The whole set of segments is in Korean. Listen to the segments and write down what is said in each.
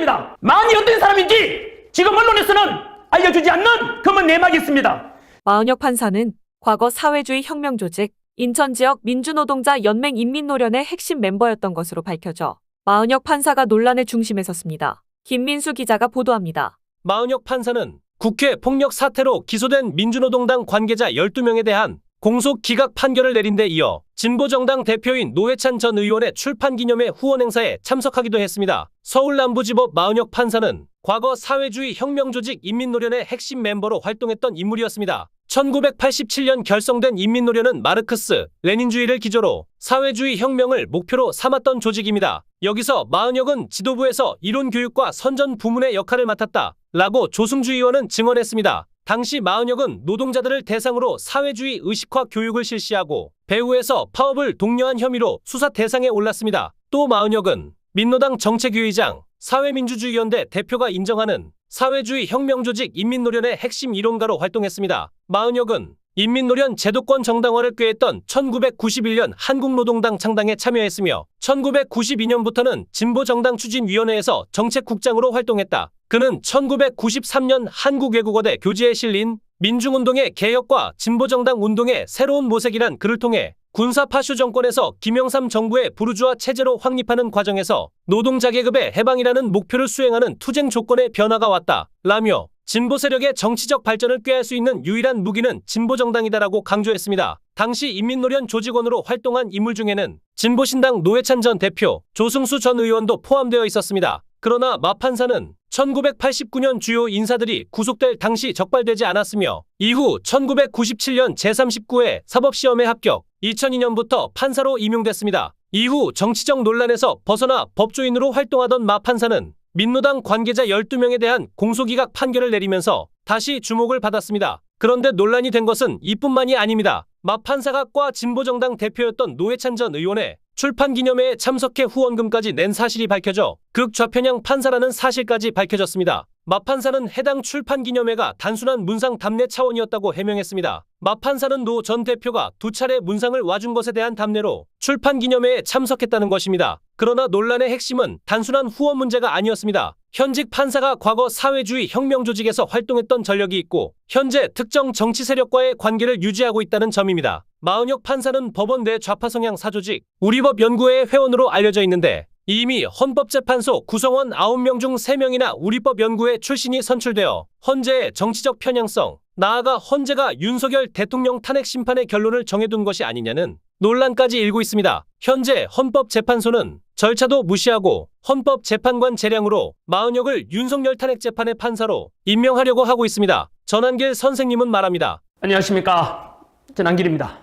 판결입니다. 만이 어떤 사람인지 지금 언론에서는 알려주지 않는 검은 내막이 있습니다. 마은혁 판사는 과거 사회주의 혁명조직 인천지역 민주노동자 연맹 인민노련의 핵심 멤버였던 것으로 밝혀져 마은혁 판사가 논란의 중심에 섰습니다. 김민수 기자가 보도합니다. 마은혁 판사는 국회 폭력 사태로 기소된 민주노동당 관계자 12명에 대한 공소 기각 판결을 내린 데 이어 진보정당 대표인 노회찬 전 의원의 출판기념회 후원 행사에 참석하기도 했습니다. 서울남부지법 마은혁 판사는 과거 사회주의 혁명조직 인민노련의 핵심 멤버로 활동했던 인물이었습니다. 1987년 결성된 인민노련은 마르크스, 레닌주의를 기조로 사회주의 혁명을 목표로 삼았던 조직입니다. 여기서 마은혁은 지도부에서 이론교육과 선전 부문의 역할을 맡았다 라고 조승주 의원은 증언했습니다. 당시 마은혁은 노동자들을 대상으로 사회주의 의식화 교육을 실시하고 배후에서 파업을 독려한 혐의로 수사 대상에 올랐습니다. 또 마은혁은 민노당 정책위의장, 사회민주주의연대 대표가 인정하는 사회주의 혁명조직 인민노련의 핵심 이론가로 활동했습니다. 마은혁은 인민노련 제도권 정당화를 꾀했던 1991년 한국노동당 창당에 참여했으며 1992년부터는 진보정당 추진위원회에서 정책국장으로 활동했다. 그는 1993년 한국외국어대 교재에 실린 민중운동의 개혁과 진보정당 운동의 새로운 모색이란 글을 통해 군사파쇼 정권에서 김영삼 정부의 부르주아 체제로 확립하는 과정에서 노동자 계급의 해방이라는 목표를 수행하는 투쟁 조건의 변화가 왔다 라며 진보 세력의 정치적 발전을 꾀할 수 있는 유일한 무기는 진보정당이다라고 강조했습니다. 당시 인민노련 조직원으로 활동한 인물 중에는 진보신당 노회찬 전 대표, 조승수 전 의원도 포함되어 있었습니다. 그러나 마 판사는 1989년 주요 인사들이 구속될 당시 적발되지 않았으며 이후 1997년 제39회 사법시험에 합격, 2002년부터 판사로 임용됐습니다. 이후 정치적 논란에서 벗어나 법조인으로 활동하던 마 판사는 민노당 관계자 12명에 대한 공소기각 판결을 내리면서 다시 주목을 받았습니다. 그런데 논란이 된 것은 이뿐만이 아닙니다. 마 판사가 과 진보정당 대표였던 노회찬 전 의원의 출판기념회에 참석해 후원금까지 낸 사실이 밝혀져 극좌편향 판사라는 사실까지 밝혀졌습니다. 마 판사는 해당 출판기념회가 단순한 문상 답례 차원이었다고 해명했습니다. 마 판사는 노 전 대표가 2차례 문상을 와준 것에 대한 답례로 출판기념회에 참석했다는 것입니다. 그러나 논란의 핵심은 단순한 후원 문제가 아니었습니다. 현직 판사가 과거 사회주의 혁명조직에서 활동했던 전력이 있고 현재 특정 정치 세력과의 관계를 유지하고 있다는 점입니다. 마은혁 판사는 법원 내 좌파 성향 사조직 우리법연구회의 회원으로 알려져 있는데 이미 헌법재판소 구성원 9명 중 3명이나 우리법연구회 출신이 선출되어 헌재의 정치적 편향성, 나아가 헌재가 윤석열 대통령 탄핵 심판의 결론을 정해둔 것이 아니냐는 논란까지 일고 있습니다. 현재 헌법재판소는 절차도 무시하고 헌법재판관 재량으로 마은혁을 윤석열 탄핵 재판의 판사로 임명하려고 하고 있습니다. 전한길 선생님은 말합니다. 안녕하십니까. 전한길입니다.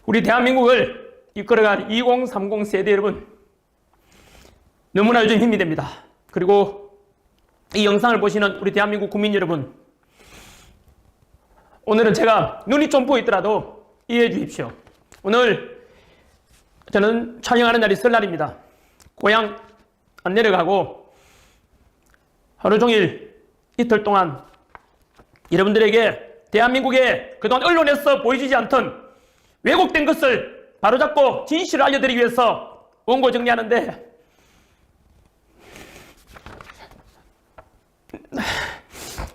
우리 대한민국을 이끌어갈 2030 세대 여러분, 너무나 요즘 힘이 됩니다. 그리고 이 영상을 보시는 우리 대한민국 국민 여러분, 오늘은 제가 눈이 좀 부어있더라도 이해해 주십시오. 오늘 저는 촬영하는 날이 설날입니다. 고향 안 내려가고 하루 종일 이틀 동안 여러분들에게 대한민국의 그동안 언론에서 보여지지 않던 왜곡된 것을 바로잡고 진실을 알려드리기 위해서 원고 정리하는데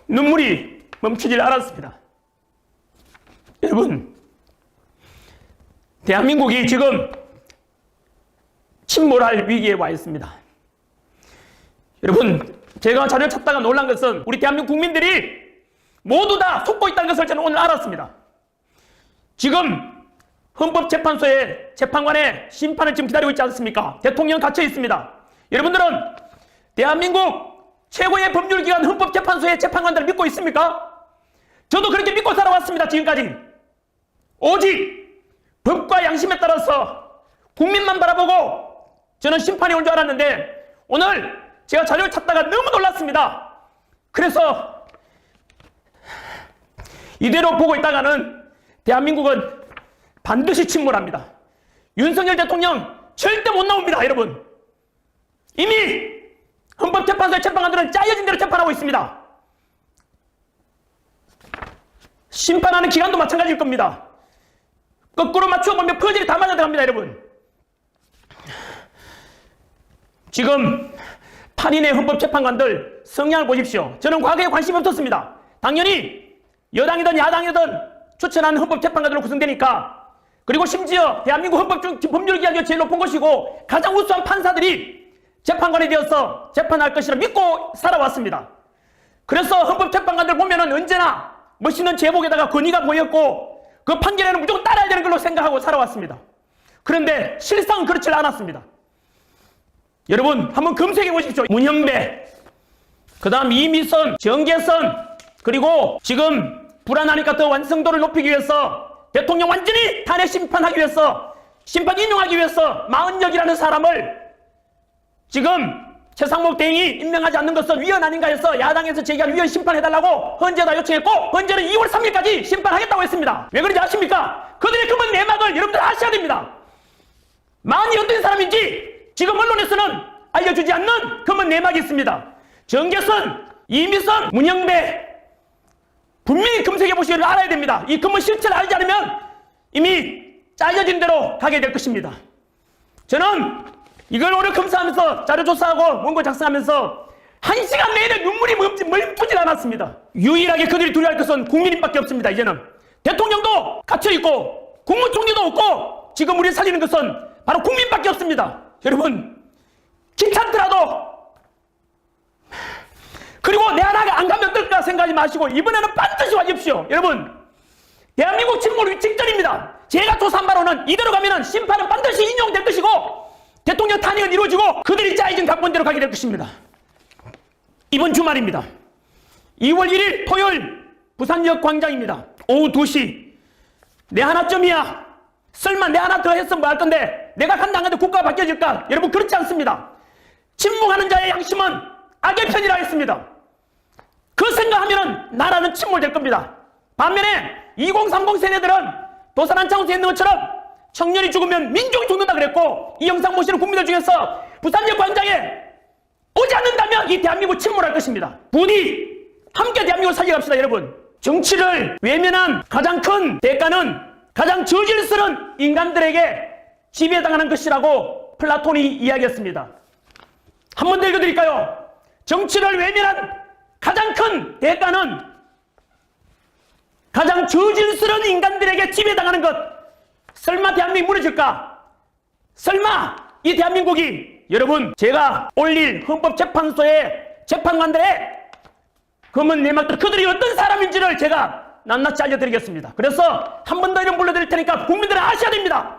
눈물이 멈추질 않았습니다. 여러분, 대한민국이 지금 침몰할 위기에 와 있습니다. 여러분, 제가 자료를 찾다가 놀란 것은 우리 대한민국 국민들이 모두 다 속고 있다는 것을 저는 오늘 알았습니다. 지금 헌법재판소의 재판관의 심판을 지금 기다리고 있지 않습니까? 대통령 갇혀 있습니다. 여러분들은 대한민국 최고의 법률기관 헌법재판소의 재판관들을 믿고 있습니까? 저도 그렇게 믿고 살아왔습니다. 지금까지 오직 법과 양심에 따라서 국민만 바라보고 저는 심판이 올 줄 알았는데 오늘 제가 자료를 찾다가 너무 놀랐습니다. 그래서 이대로 보고 있다가는 대한민국은 반드시 침몰합니다. 윤석열 대통령 절대 못 나옵니다. 여러분, 이미 헌법재판소의 재판관들은 짜여진 대로 재판하고 있습니다. 심판하는 기간도 마찬가지일 겁니다. 거꾸로 맞추어보면 퍼즐이 다 맞아 들어갑니다. 여러분, 지금 8인의 헌법재판관들 성향을 보십시오. 저는 과거에 관심이 없었습니다. 당연히 여당이든 야당이든 추천하는 헌법재판관들로 구성되니까, 그리고 심지어 대한민국 법률기관이 제일 높은 곳이고 가장 우수한 판사들이 재판관이 되어서 재판할 것이라 믿고 살아왔습니다. 그래서 헌법재판관들 보면은 언제나 멋있는 제복에다가 권위가 보였고 그 판결에는 무조건 따라야 되는 걸로 생각하고 살아왔습니다. 그런데 실상은 그렇지 않았습니다. 여러분 한번 검색해 보십시오. 문형배, 그 다음 이미선, 정계선, 그리고 지금 불안하니까 더 완성도를 높이기 위해서 대통령 완전히 탄핵 심판하기 위해서, 심판 인용하기 위해서 마은혁이라는 사람을 지금 최상목 대행이 임명하지 않는 것은 위헌 아닌가 해서 야당에서 제기한 위헌 심판해달라고 헌재에다 요청했고, 헌재는 2월 3일까지 심판하겠다고 했습니다. 왜 그런지 아십니까? 그들의 검은 내막을 여러분들 아셔야 됩니다. 마은이 어떤 사람인지 지금 언론에서는 알려주지 않는 검은 내막이 있습니다. 정계선, 이미선, 문영배, 분명히 검색해 보시기를 알아야 됩니다. 이 검은 실체를 알지 않으면 이미 짜여진 대로 가게 될 것입니다. 저는 이걸 오래 검사하면서 자료 조사하고 원고 작성하면서 1시간 내내 눈물이 멈추질 않았습니다. 유일하게 그들이 두려워할 것은 국민밖에 없습니다. 이제는 대통령도 갇혀있고 국무총리도 없고 지금 우리 살리는 것은 바로 국민밖에 없습니다. 여러분 귀찮더라도, 그리고 내 하나가 안 가면 어떨까 생각하지 마시고 이번에는 반드시 와주십시오. 여러분 대한민국 침몰 직전입니다. 제가 조사한 바로는 이대로 가면은 심판은 반드시 인용될 것이고 대통령 탄핵은 이루어지고 그들이 짜여진 각본대로 가게 될 것입니다. 이번 주말입니다. 2월 1일 토요일 부산역 광장입니다. 오후 2시. 내 하나쯤이야. 설마 내 하나 더 했으면 뭐 할 건데 내가 간다 안 간다 국가가 바뀌어질까? 여러분 그렇지 않습니다. 침묵하는 자의 양심은 악의 편이라 했습니다. 그 생각하면 나라는 침몰될 겁니다. 반면에 2030 세대들은 도산 창호에 있는 것처럼 청년이 죽으면 민족이 죽는다 그랬고, 이 영상 보시는 국민들 중에서 부산역 광장에 오지 않는다면 이 대한민국 침몰할 것입니다. 부디 함께 대한민국을 살려갑시다. 여러분 정치를 외면한 가장 큰 대가는 가장 저질스러운 인간들에게 지배당하는 것이라고 플라톤이 이야기했습니다. 한 번 더 읽어드릴까요? 정치를 외면한 가장 큰 대가는 가장 저질스러운 인간들에게 지배당하는 것. 설마 대한민국이 무너질까? 설마 이 대한민국이, 여러분 제가 올릴 헌법재판소의 재판관들의 검은 내막들, 그들이 어떤 사람인지를 제가 낱낱이 알려드리겠습니다. 그래서 한 번 더 이름 불러드릴 테니까 국민들은 아셔야 됩니다.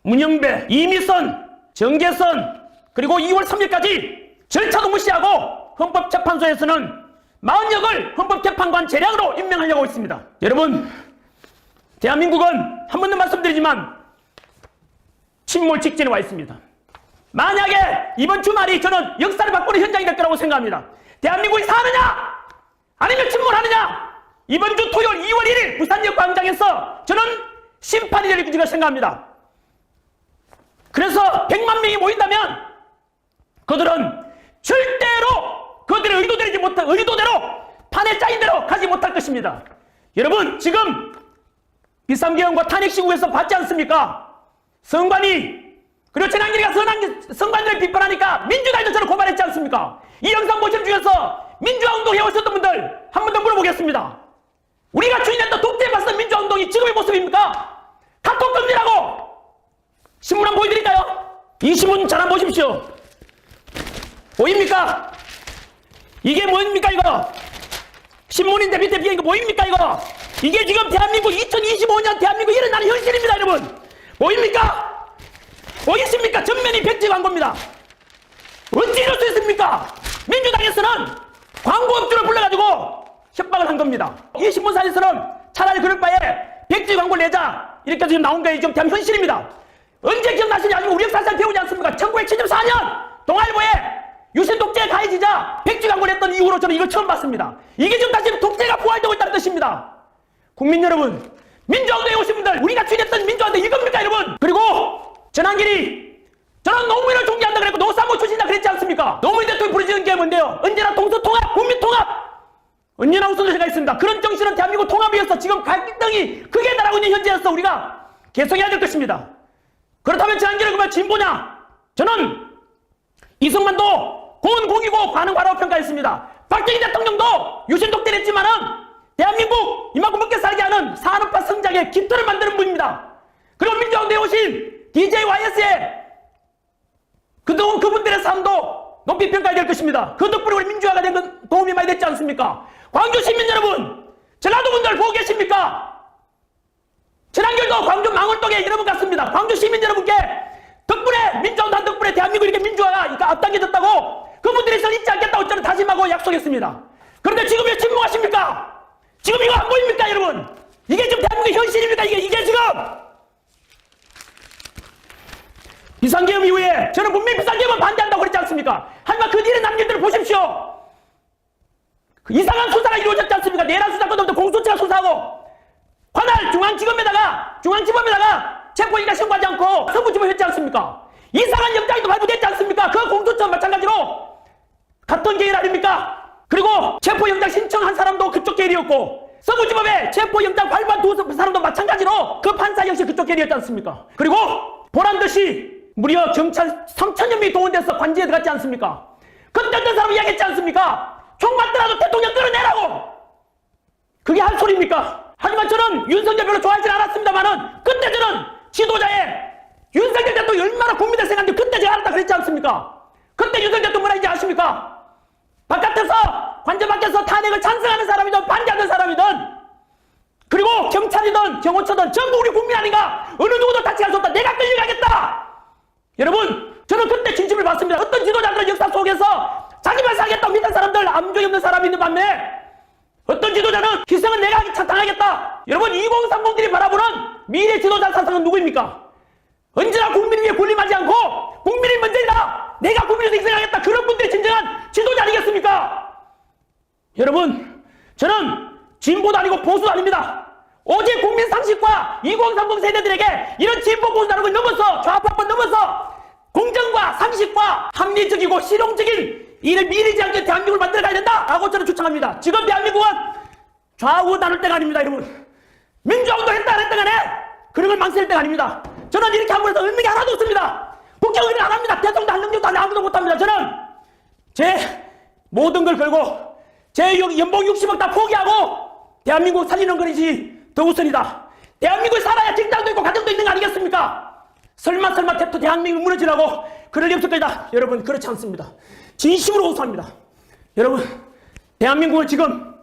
문영배, 이미선, 정계선, 그리고 2월 3일까지 절차도 무시하고 헌법재판소에서는 마은혁을 헌법재판관 재량으로 임명하려고 있습니다. 여러분 대한민국은 한 번 더 말씀드리지만 침몰 직전에 와 있습니다. 만약에 이번 주말이 저는 역사를 바꾸는 현장이 될 거라고 생각합니다. 대한민국이 사느냐 아니면 침몰하느냐, 이번 주 토요일 2월 1일 부산역 광장에서 저는 심판이 될 것이라고 생각합니다. 그래서 100만 명이 모인다면 그들은 절대로 그들의 의도대로 판에 짜인 대로 가지 못할 것입니다. 여러분 지금 비상계엄과 탄핵 시국에서 봤지 않습니까? 선관위, 그리고 전환길이가 선관위를 비판하니까 민주당도 저를 고발했지 않습니까? 이 영상 보시는 중에서 민주화운동 해오셨던 분들 한 번 더 물어보겠습니다. 우리가 주인했던 독재에 민주화운동이 지금의 모습입니까? 카톡금지라고 신문 한번 보여드릴까요? 이 신문 잘 한번 보십시오. 보입니까? 이게 뭐입니까 이거? 신문인데 밑에 비어있는 거 보입니까 이거? 이게 지금 대한민국 2025년 대한민국 일어나는 현실입니다. 여러분 보입니까? 보이십니까? 전면이 백지 광고입니다. 어찌 이럴 수 있습니까? 민주당에서는 광고업주를 불러가지고 협박을 한 겁니다. 이 신문사에서는 차라리 그럴 바에 백지 광고를 내자 이렇게 지금 나온 게 지금 대한 현실입니다. 언제 기억나시냐? 아니면 우리 역사를 배우지 않습니까? 1974년 동아일보에 유신 독재에 가해지자 백지 광고를 했던 이후로 저는 이걸 처음 봤습니다. 이게 지금 다시 독재가 부활되고 있다는 뜻입니다. 국민 여러분, 민주화운동에 오신 분들, 우리가 주인했던 민주화운동 이겁니까 여러분? 그리고 전환길이 저는 노무현을 존경한다 그랬고 노사모 출신이다 그랬지 않습니까? 노무현 대통령이 부르짖은 게 뭔데요? 언제나 동서통합, 국민통합, 언제나 우선순위가 있습니다. 그런 정신은 대한민국 통합을 위해서 지금 갈등이 크게 달하고 있는 현재에서 우리가 개성해야 될 것입니다. 그렇다면 전환길을 그러면 진보냐? 저는 이승만도 고은 고기고 반응과라고 평가했습니다. 박정희 대통령도 유신독 때렸지만은 대한민국 이만큼 먹게 살게 하는 산업화 성장의 기틀을 만드는 분입니다. 그리고 민주당에 오신 DJYS의 그동안 그분들의 삶도 높이 평가해야 될 것입니다. 그 덕분에 우리 민주화가 된 건 도움이 많이 됐지 않습니까? 광주 시민 여러분, 전라도 분들 보고 계십니까? 지난결도 광주 망원동에 여러분 갔습니다. 광주 시민 여러분께 덕분에 민주화운동 덕분에 대한민국이 이렇게 민주화가 앞당겨졌다고 그분들이 전 잊지 않겠다고 저는 다짐하고 약속했습니다. 그런데 지금 왜 침묵하십니까? 지금 이거 안 보입니까 여러분? 이게 지금 대한민국의 현실입니까? 이게 지금 비상계엄 이후에 저는 분명히 비상계엄은 반대한다고 그랬지 않습니까? 하지만 그 뒤에 남길들을 보십시오. 그 이상한 수사가 이루어졌지 않습니까? 내란 수사권도 공수처가 수사하고 관할 중앙지검에다가 체포인가 신고하지 않고 서부지법 했지 않습니까? 이상한 영장이 또 발부됐지 않습니까? 그 공수처 마찬가지로 같은 계열 아닙니까? 그리고 체포영장 신청한 사람도 그쪽 계열이었고 서부지법에 체포영장 발부한 두 사람도 마찬가지로 그 판사 역시 그쪽 계열이었지 않습니까? 그리고 보란듯이 무려 경찰 3,000여 명이 동원돼서 관제에 들어갔지 않습니까? 그때 어떤 사람이 이야기했지 않습니까? 총 맞더라도 대통령 끌어내라고! 그게 한 소리입니까? 하지만 저는 윤석열 별로 좋아하지 않았습니다만은 그때 저는 지도자의 윤석열 대통령이 얼마나 국민들 생각하는데 그때 제가 알았다 그랬지 않습니까? 그때 윤석열 대통령 뭐라 했는지 아십니까? 바깥에서 관저 밖에서 탄핵을 찬성하는 사람이든 반대하는 사람이든 그리고 경찰이든 경호처든 전부 우리 국민 아닌가? 어느 누구도 다치게 할 수 없다. 내가 끌려가겠다. 여러분 저는 그때 진심을 봤습니다. 어떤 지도자들은 역사 속에서 자기만 살겠다고 믿는 사람들 암종이 없는 사람이 있는 반면에 어떤 지도자는 희생은 내가 당하겠다. 여러분 2030들이 바라보는 미래 지도자 사상은 누구입니까? 언제나 국민을 위해 군림하지 않고 국민이 먼저이다. 내가 국민을 위해서 희생하겠다. 그런 분들이 진정한 지도자 아니겠습니까? 여러분 저는 진보도 아니고 보수도 아닙니다. 오직 국민 상식과 2030 세대들에게 이런 진보 보수라는 걸 넘어서 좌파권 넘어서 공정과 상식과 합리적이고 실용적인 이를 미리지 않게 대한민국을 만들어가야 된다라고 저는 주창합니다. 지금 대한민국은 좌우 나눌 때가 아닙니다. 여러분 민주화운동 했다 안 했다 간에 그런 걸 망칠 때가 아닙니다. 저는 이렇게 함으로 해서 의미가 하나도 없습니다. 국회의원은 안 합니다. 대통령도 안 능력도 안 해. 아무도 못합니다. 저는 제 모든 걸 걸고 제 연봉 60억 다 포기하고 대한민국 살리는 것이지 더 우선이다. 대한민국에 살아야 직장도 있고 가정도 있는 거 아니겠습니까? 설마 대한민국이 무너지라고 그럴 리 없을 것이다. 여러분 그렇지 않습니다. 진심으로 호소합니다. 여러분 대한민국은 지금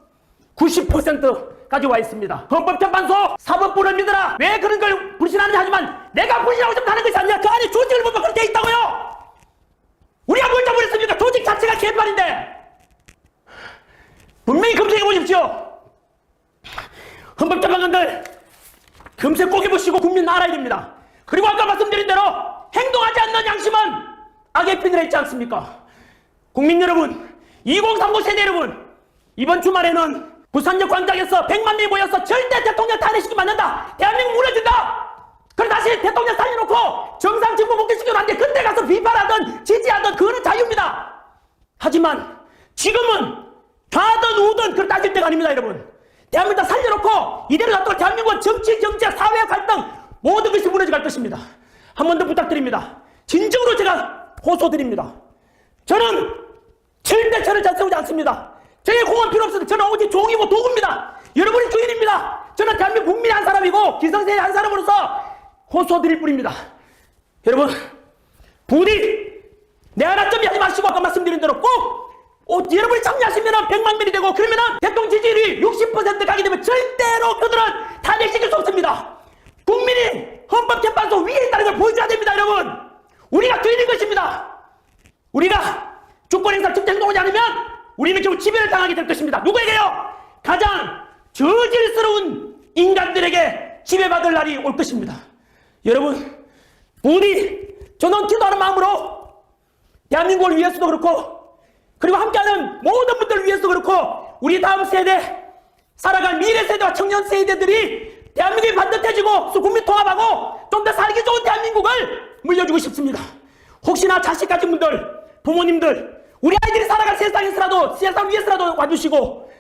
90%까지 와 있습니다. 헌법재판소 사법부를 믿어라. 왜 그런 걸 불신하느냐 하지만 내가 불신하고 싶다 하는 것이 아니라 그 안에 조직을 보면 그렇게 돼 있다고요. 우리가 뭘 잘못했습니까? 조직 자체가 개판인데 분명히 검색해 보십시오. 헌법재판관들 검색 꼭 해보시고 국민 알아야 됩니다. 그리고 아까 말씀드린 대로 행동하지 않는 양심은 악의 핀을 했지 않습니까? 국민 여러분 2030 세대 여러분 이번 주말에는 부산역 광장에서 100만 명이 모여서 절대 대통령 탄핵시키면 안 된다. 대한민국 무너진다. 그리고 다시 대통령 살려놓고 정상 정부 복귀시키면 안 돼. 그때 가서 비판하든 지지하든 그거는 자유입니다. 하지만 지금은 좌든 우든 그걸 따질 때가 아닙니다. 여러분 대한민국 다 살려놓고 이대로 놔두고 대한민국은 정치, 경제, 사회 갈등 모든 것이 무너져 갈 것입니다. 한 번 더 부탁드립니다. 진정으로 제가 호소드립니다. 저는 절대 저를 잘 세우지 않습니다. 저의 공은 필요 없습니다. 저는 오직 종이고 도구입니다. 여러분이 주인입니다. 저는 대한민국 국민의 한 사람이고 기성세의 한 사람으로서 호소드릴 뿐입니다. 여러분 부디 내 하나쯤이 하지 마시고 아까 말씀드린 대로 꼭 여러분이 참여하시면 100만 명이 되고 그러면 대통령 지지율이 60% 가게 되면 절대로 그들은 탄핵시킬 수 없습니다. 국민이 헌법재판소 위에 있다는 걸 보여줘야 됩니다. 여러분 우리가 주인인 것입니다. 우리가 주권행사를 직접 행동하지 않으면 우리는 결국 지배를 당하게 될 것입니다. 누구에게요? 가장 저질스러운 인간들에게 지배받을 날이 올 것입니다. 여러분 부디 저는 기도하는 마음으로 대한민국을 위해서도 그렇고 그리고 함께하는 모든 분들을 위해서도 그렇고 우리 다음 세대 살아갈 미래 세대와 청년 세대들이 대한민국이 반듯해지고 국민 통합하고 좀 더 살기 좋은 대한민국을 물려주고 싶습니다. 혹시나 자식 가진 분들 부모님들 우리 아이들이 살아갈 세상에서라도 세상 위에서라도 와주시고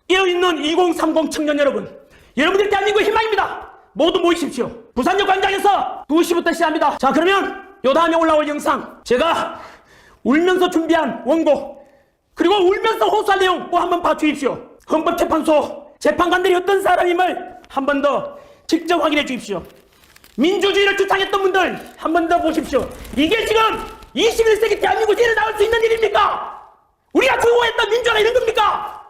깨어있는 2030 청년 여러분 여러분들이 대한민국의 희망입니다. 모두 모이십시오. 부산역 광장에서 2시부터 시작합니다. 자 그러면 요 다음에 올라올 영상 제가 울면서 준비한 원고, 그리고 울면서 호소할 내용 꼭 한번 봐주십시오. 헌법재판소 재판관들이 어떤 사람임을 한 번 더 직접 확인해 주십시오. 민주주의를 주창했던 분들 한 번 더 보십시오. 이게 지금 21세기 대한민국에 일어날 수 있는 일입니까? 우리가 추구했던 민주화가 이런 겁니까?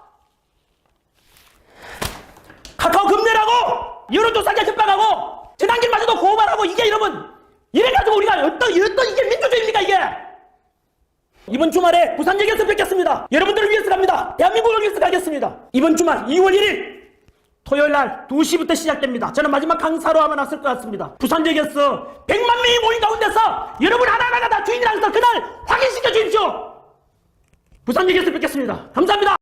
카카오 금내라고 여론조사기에 협박하고 전환길마저도 고발하고, 이게 여러분 이래가지고 우리가 어떤 이게 민주주의입니까? 이게 이번 주말에 부산역에서 뵙겠습니다. 여러분들을 위해서 갑니다. 대한민국을 위해서 가겠습니다. 이번 주말 2월 1일 토요일 날 2시부터 시작됩니다. 저는 마지막 강사로 아마 나설 것 같습니다. 부산역에서 100만 명이 모인 가운데서 여러분 하나하나가 다 주인이라서 그날 확인시켜 주십시오. 부산역에서 뵙겠습니다. 감사합니다.